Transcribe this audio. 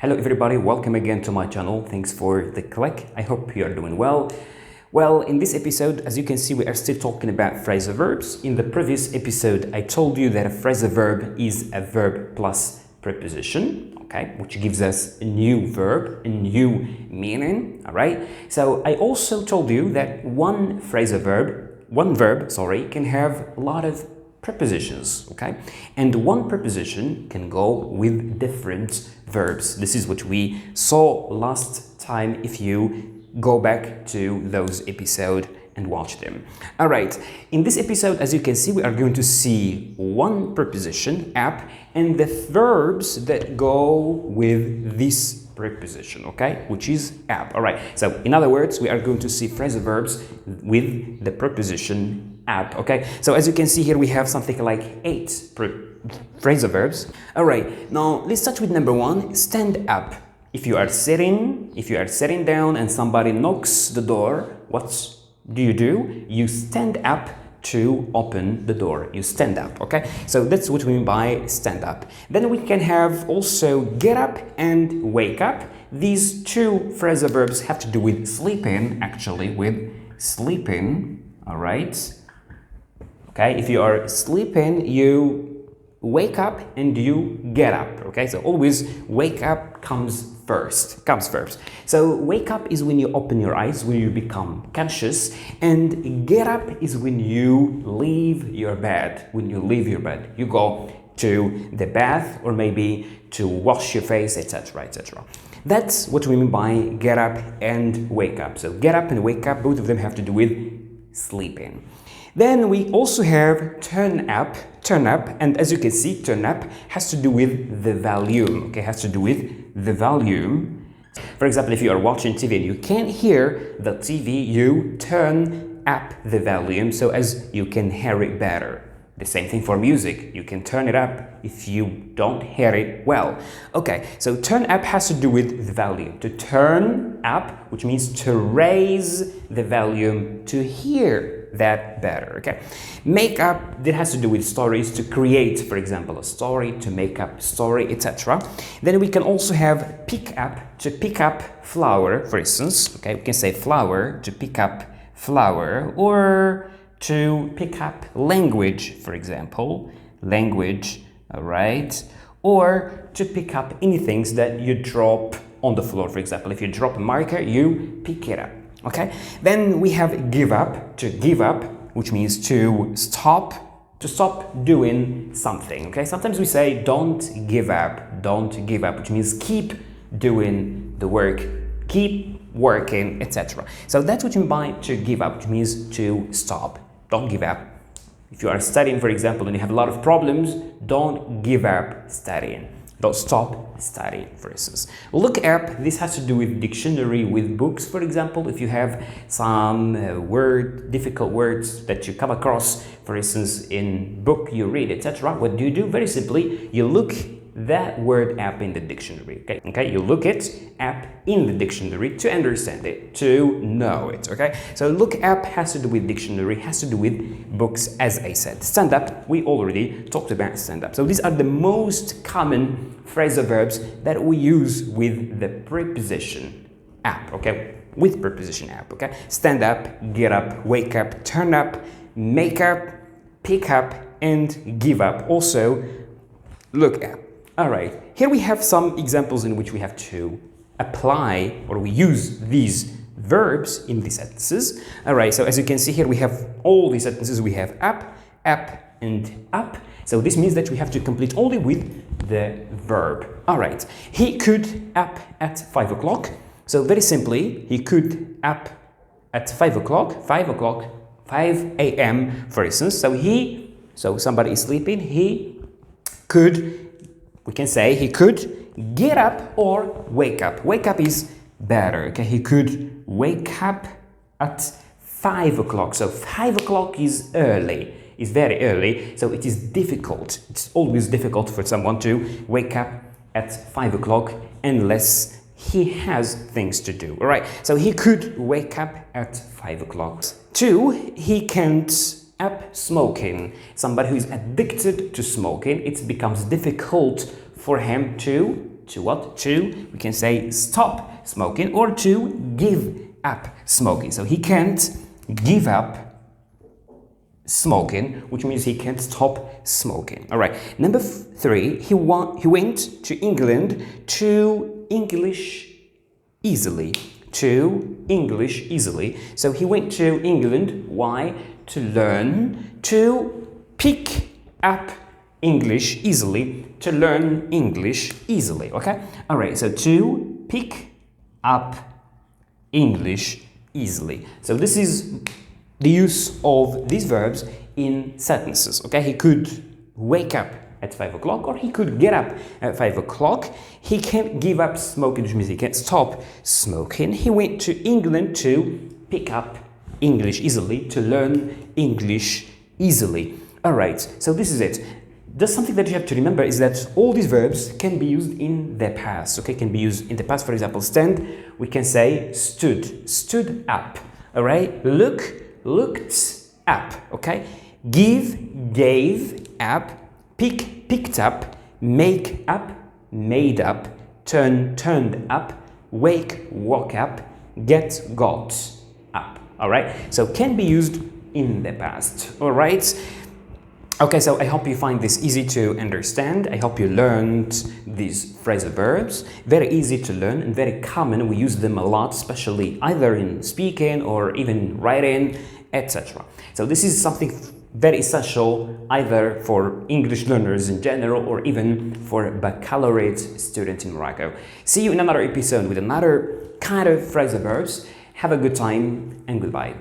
Hello everybody, welcome again to my channel. Thanks for the click. I hope you are doing well. Well, in this episode, as you can see, we are still talking about phrasal verbs. In the previous episode, I told you that a phrasal verb is a verb plus preposition, okay, which gives us a new verb, a new meaning, all right? So I also told you that one verb, can have a lot of prepositions, okay? And one preposition can go with different verbs. This is what we saw last time if you go back to those episodes and watch them. All right, in this episode, as you can see, we are going to see one preposition, app, and the verbs that go with this preposition, okay, which is app. All right, so in other words, we are going to see phrasal verbs with the preposition app, okay? So as you can see here, we have something like 8 phrasal verbs. All right, now let's start with number 1, stand up. If you are sitting down and somebody knocks the door, what do? You stand up to open the door. You stand up, okay? So that's what we mean by stand up. Then we can have also get up and wake up. These two phrasal verbs have to do with sleeping, actually, with sleeping, all right? Okay, if you are sleeping, you wake up and you get up, okay? So always wake up comes first. So wake up is when you open your eyes, when you become conscious, and get up is when you leave your bed. You go to the bath or maybe to wash your face, etc., etc. That's what we mean by get up and wake up. So get up and wake up, both of them have to do with sleeping. Then we also have turn up, and as you can see, turn up has to do with the volume, okay, For example, if you are watching TV and you can't hear the TV, you turn up the volume so as you can hear it better. The same thing for music, you can turn it up if you don't hear it well. Okay, so turn up has to do with the volume. To turn up, which means to raise the volume to hear that better, okay? Make up, that has to do with stories, to create, for example, a story, to make up a story, etc. Then we can also have pick up, to pick up flower, for instance, okay? We can say flower, to pick up flower, or to pick up language, for example, language, all right? Or to pick up anything that you drop on the floor, for example. If you drop a marker, you pick it up. Okay, then we have give up, to give up, which means to stop doing something, okay? Sometimes we say don't give up, which means keep doing the work, keep working, etc. So that's what you mean by to give up, which means to stop, don't give up. If you are studying, for example, and you have a lot of problems, don't give up studying. Don't stop studying, for instance. Look up, this has to do with dictionary, with books, for example. If you have some difficult words that you come across, for instance, in book you read, etc. What do? Very simply, you look that word up in the dictionary, okay? You look it up in the dictionary to understand it, to know it, okay? So look up has to do with dictionary, has to do with books, as I said. Stand up, we already talked about stand up. So these are the most common phrasal verbs that we use with the preposition up, okay? With preposition up, okay? Stand up, get up, wake up, turn up, make up, pick up, and give up. Also, look up. All right, here we have some examples in which we have to apply or we use these verbs in these sentences. All right, so as you can see here, we have all these sentences. We have up, and up. So this means that we have to complete only with the verb. All right, he could up at 5 o'clock. So very simply, he could up at 5 o'clock, 5 a.m. for instance. So somebody is sleeping, we can say he could get up or wake up. Wake up is better, okay? He could wake up at 5 o'clock. So 5 o'clock is early, is very early. So it is difficult. It's always difficult for someone to wake up at 5 o'clock unless he has things to do, all right? So he could wake up at 5 o'clock. 2, he can't up smoking. Somebody who is addicted to smoking, it becomes difficult for him to To what? To, we can say stop smoking or to give up smoking. So he can't give up smoking, which means he can't stop smoking. All right. Number 3, he went to England to English easily. To English easily. So he went to England. Why? To learn, to pick up English easily, to learn English easily. Okay? All right. So to pick up English easily. So this is the use of these verbs in sentences. Okay? He could wake up at 5 o'clock or he could get up at 5 o'clock. He can't give up smoking, which means he can't stop smoking. He went to England to pick up English easily, to learn English easily. All right, so this is it. Just something that you have to remember is that all these verbs can be used in the past, okay? Can be used in the past. For example, stand, we can say stood, stood up, all right? Look, looked up, okay? Give, gave up, pick, picked up, make up, made up, turn, turned up, wake, woke up, get, got up, all right? So can be used in the past, all right? Okay, so I hope you find this easy to understand. I hope you learned these phrasal verbs. Very easy to learn and very common. We use them a lot, especially either in speaking or even writing, etc. So this is something very essential either for English learners in general or even for baccalaureate students in Morocco. See you in another episode with another kind of phrasal verbs. Have a good time and goodbye.